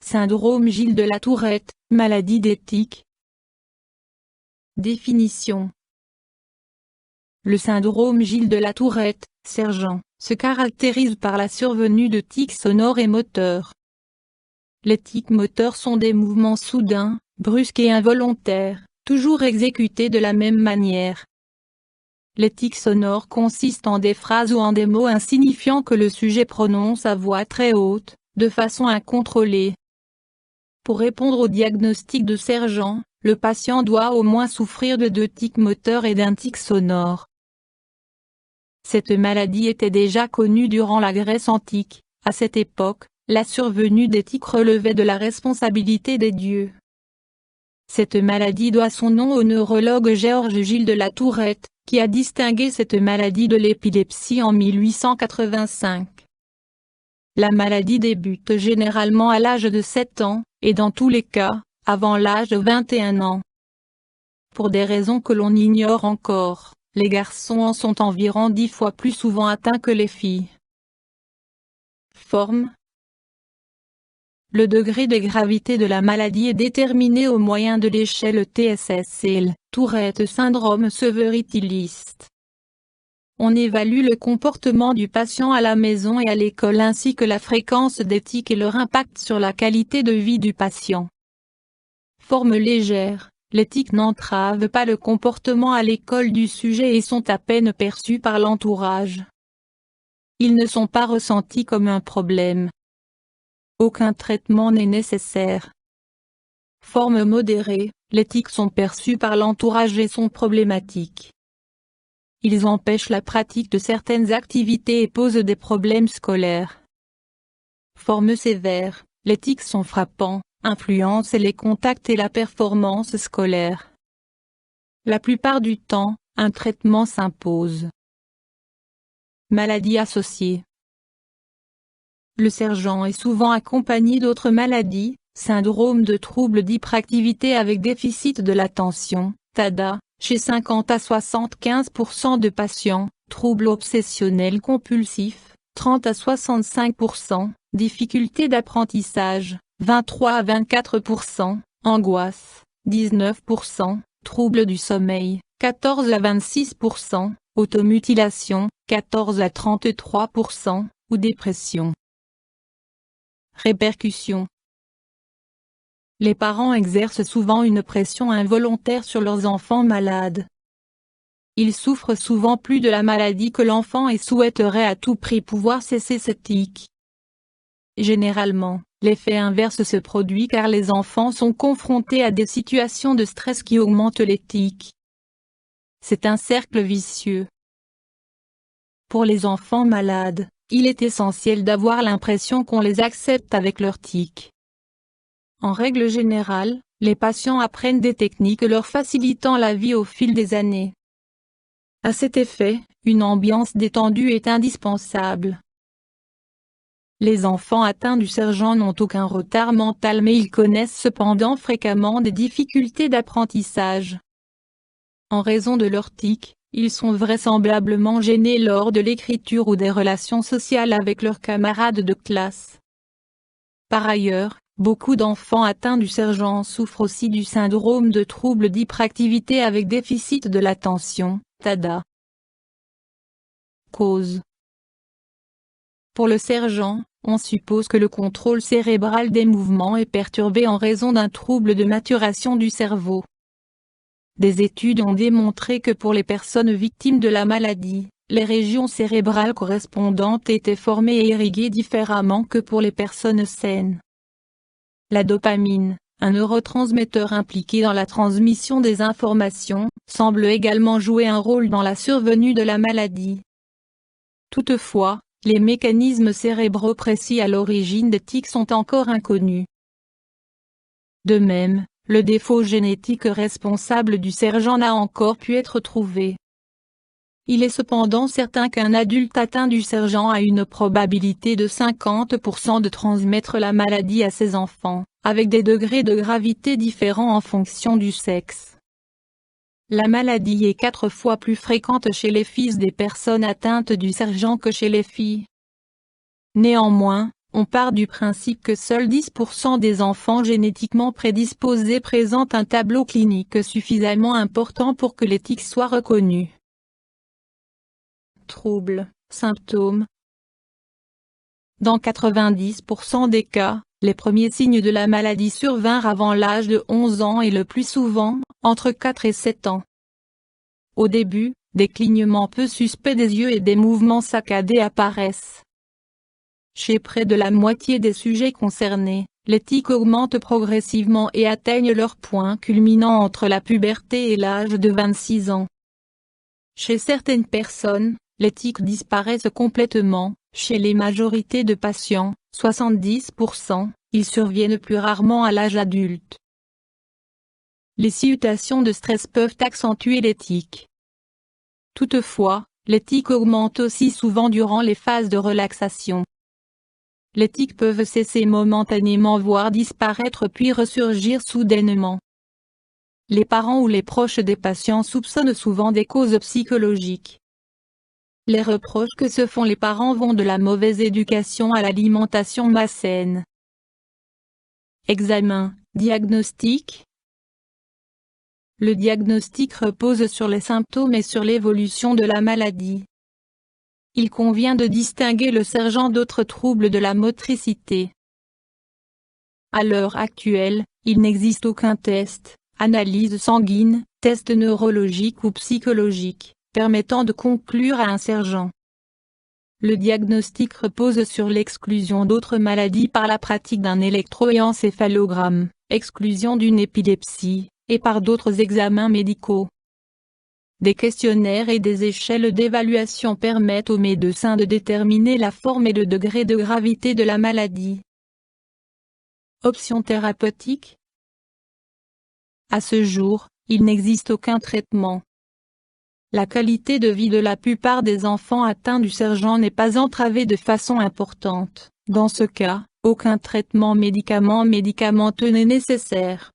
syndrome Gilles de la Tourette, maladie des tiques. Définition. Le syndrome Gilles de la Tourette, sergent, se caractérise par la survenue de tics sonores et moteurs. Les tics moteurs sont des mouvements soudains, brusques et involontaires, toujours exécutés de la même manière. Les tics sonores consistent en des phrases ou en des mots insignifiants que le sujet prononce à voix très haute, de façon incontrôlée. Pour répondre au diagnostic de sergent, le patient doit au moins souffrir de 2 tics moteurs et d'un tic sonore. Cette maladie était déjà connue durant la Grèce antique. À cette époque, la survenue des tics relevait de la responsabilité des dieux. Cette maladie doit son nom au neurologue Georges Gilles de la Tourette, qui a distingué cette maladie de l'épilepsie en 1885. La maladie débute généralement à l'âge de 7 ans, et dans tous les cas, avant l'âge de 21 ans. Pour des raisons que l'on ignore encore, les garçons en sont environ 10 fois plus souvent atteints que les filles. Forme. Le degré de gravité de la maladie est déterminé au moyen de l'échelle TSS-CL, Tourette Syndrome Severity List. On évalue le comportement du patient à la maison et à l'école ainsi que la fréquence des tics et leur impact sur la qualité de vie du patient. Forme légère, les tics n'entravent pas le comportement à l'école du sujet et sont à peine perçus par l'entourage. Ils ne sont pas ressentis comme un problème. Aucun traitement n'est nécessaire. Forme modérée, les tics sont perçus par l'entourage et sont problématiques. Ils empêchent la pratique de certaines activités et posent des problèmes scolaires. Forme sévère, les tics sont frappants, influencent les contacts et la performance scolaire. La plupart du temps, un traitement s'impose. Maladies associées. Le sergent est souvent accompagné d'autres maladies, syndrome de trouble d'hyperactivité avec déficit de l'attention, TADA, chez 50 à 75% de patients, troubles obsessionnels compulsifs, 30 à 65%, difficultés d'apprentissage, 23 à 24%, angoisse, 19%, troubles du sommeil, 14 à 26%, automutilation, 14 à 33%, ou dépression. Répercussions. Les parents exercent souvent une pression involontaire sur leurs enfants malades. Ils souffrent souvent plus de la maladie que l'enfant et souhaiteraient à tout prix pouvoir cesser ces tics. Généralement, l'effet inverse se produit car les enfants sont confrontés à des situations de stress qui augmentent les tics. C'est un cercle vicieux. Pour les enfants malades, il est essentiel d'avoir l'impression qu'on les accepte avec leurs tics. En règle générale, les patients apprennent des techniques leur facilitant la vie au fil des années. À cet effet, une ambiance détendue est indispensable. Les enfants atteints du sergent n'ont aucun retard mental mais ils connaissent cependant fréquemment des difficultés d'apprentissage. En raison de leurs tics, ils sont vraisemblablement gênés lors de l'écriture ou des relations sociales avec leurs camarades de classe. Par ailleurs, beaucoup d'enfants atteints du sergent souffrent aussi du syndrome de trouble d'hyperactivité avec déficit de l'attention, TADA. Cause. Pour le sergent, on suppose que le contrôle cérébral des mouvements est perturbé en raison d'un trouble de maturation du cerveau. Des études ont démontré que pour les personnes victimes de la maladie, les régions cérébrales correspondantes étaient formées et irriguées différemment que pour les personnes saines. La dopamine, un neurotransmetteur impliqué dans la transmission des informations, semble également jouer un rôle dans la survenue de la maladie. Toutefois, les mécanismes cérébraux précis à l'origine des tics sont encore inconnus. De même, le défaut génétique responsable du sergent n'a encore pu être trouvé. Il est cependant certain qu'un adulte atteint du sergent a une probabilité de 50% de transmettre la maladie à ses enfants, avec des degrés de gravité différents en fonction du sexe. La maladie est 4 fois plus fréquente chez les fils des personnes atteintes du sergent que chez les filles. Néanmoins, on part du principe que seuls 10% des enfants génétiquement prédisposés présentent un tableau clinique suffisamment important pour que les tics soient reconnus. Troubles, symptômes. Dans 90% des cas, les premiers signes de la maladie survinrent avant l'âge de 11 ans et le plus souvent, entre 4 et 7 ans. Au début, des clignements peu suspects des yeux et des mouvements saccadés apparaissent. Chez près de la moitié des sujets concernés, les tics augmentent progressivement et atteignent leur point culminant entre la puberté et l'âge de 26 ans. Chez certaines personnes, les tics disparaissent complètement. Chez les majorités de patients, 70%, ils surviennent plus rarement à l'âge adulte. Les situations de stress peuvent accentuer les tics. Toutefois, les tics augmentent aussi souvent durant les phases de relaxation. Les tics peuvent cesser momentanément voire disparaître puis ressurgir soudainement. Les parents ou les proches des patients soupçonnent souvent des causes psychologiques. Les reproches que se font les parents vont de la mauvaise éducation à l'alimentation malsaine. Examen, diagnostic. Le diagnostic repose sur les symptômes et sur l'évolution de la maladie. Il convient de distinguer le sergent d'autres troubles de la motricité. À l'heure actuelle, il n'existe aucun test, analyse sanguine, test neurologique ou psychologique, permettant de conclure à un sergent. Le diagnostic repose sur l'exclusion d'autres maladies par la pratique d'un électroencéphalogramme, exclusion d'une épilepsie, et par d'autres examens médicaux. Des questionnaires et des échelles d'évaluation permettent aux médecins de déterminer la forme et le degré de gravité de la maladie. Options thérapeutiques. À ce jour, il n'existe aucun traitement. La qualité de vie de la plupart des enfants atteints du sergent n'est pas entravée de façon importante. Dans ce cas, aucun traitement médicamenteux n'est nécessaire.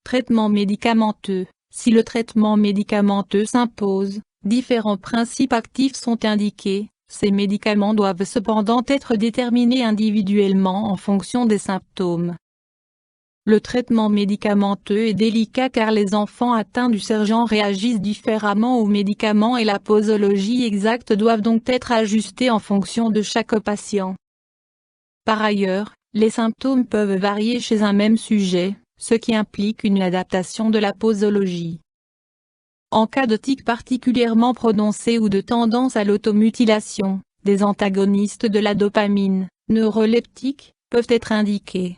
Traitement médicamenteux. Si le traitement médicamenteux s'impose, différents principes actifs sont indiqués. Ces médicaments doivent cependant être déterminés individuellement en fonction des symptômes. Le traitement médicamenteux est délicat car les enfants atteints du sergent réagissent différemment aux médicaments et la posologie exacte doivent donc être ajustée en fonction de chaque patient. Par ailleurs, les symptômes peuvent varier chez un même sujet, ce qui implique une adaptation de la posologie. En cas de tic particulièrement prononcé ou de tendance à l'automutilation, des antagonistes de la dopamine, neuroleptiques, peuvent être indiqués.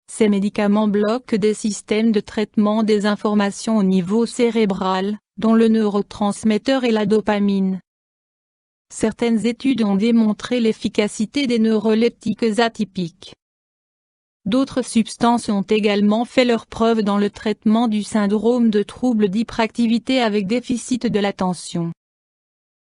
Ces médicaments bloquent des systèmes de traitement des informations au niveau cérébral, dont le neurotransmetteur et la dopamine. Certaines études ont démontré l'efficacité des neuroleptiques atypiques. D'autres substances ont également fait leurs preuves dans le traitement du syndrome de trouble d'hyperactivité avec déficit de l'attention.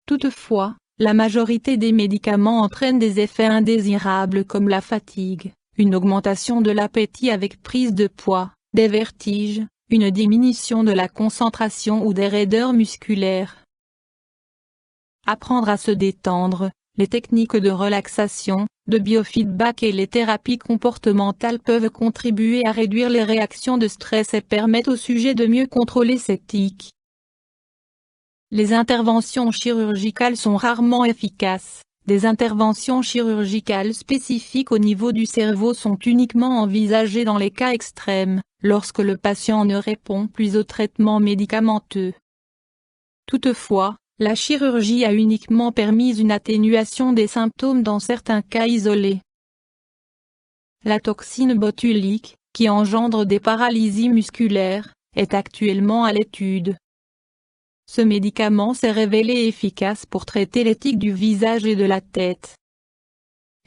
Toutefois, la majorité des médicaments entraînent des effets indésirables comme la fatigue, une augmentation de l'appétit avec prise de poids, des vertiges, une diminution de la concentration ou des raideurs musculaires. Apprendre à se détendre, les techniques de relaxation, de biofeedback et les thérapies comportementales peuvent contribuer à réduire les réactions de stress et permettre au sujet de mieux contrôler ses tics. Les interventions chirurgicales sont rarement efficaces. Des interventions chirurgicales spécifiques au niveau du cerveau sont uniquement envisagées dans les cas extrêmes, lorsque le patient ne répond plus au traitement médicamenteux. Toutefois, la chirurgie a uniquement permis une atténuation des symptômes dans certains cas isolés. La toxine botulique, qui engendre des paralysies musculaires, est actuellement à l'étude. Ce médicament s'est révélé efficace pour traiter les tics du visage et de la tête.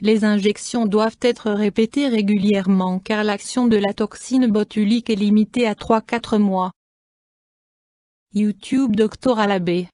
Les injections doivent être répétées régulièrement car l'action de la toxine botulique est limitée à 3-4 mois. YouTube Dr Alabé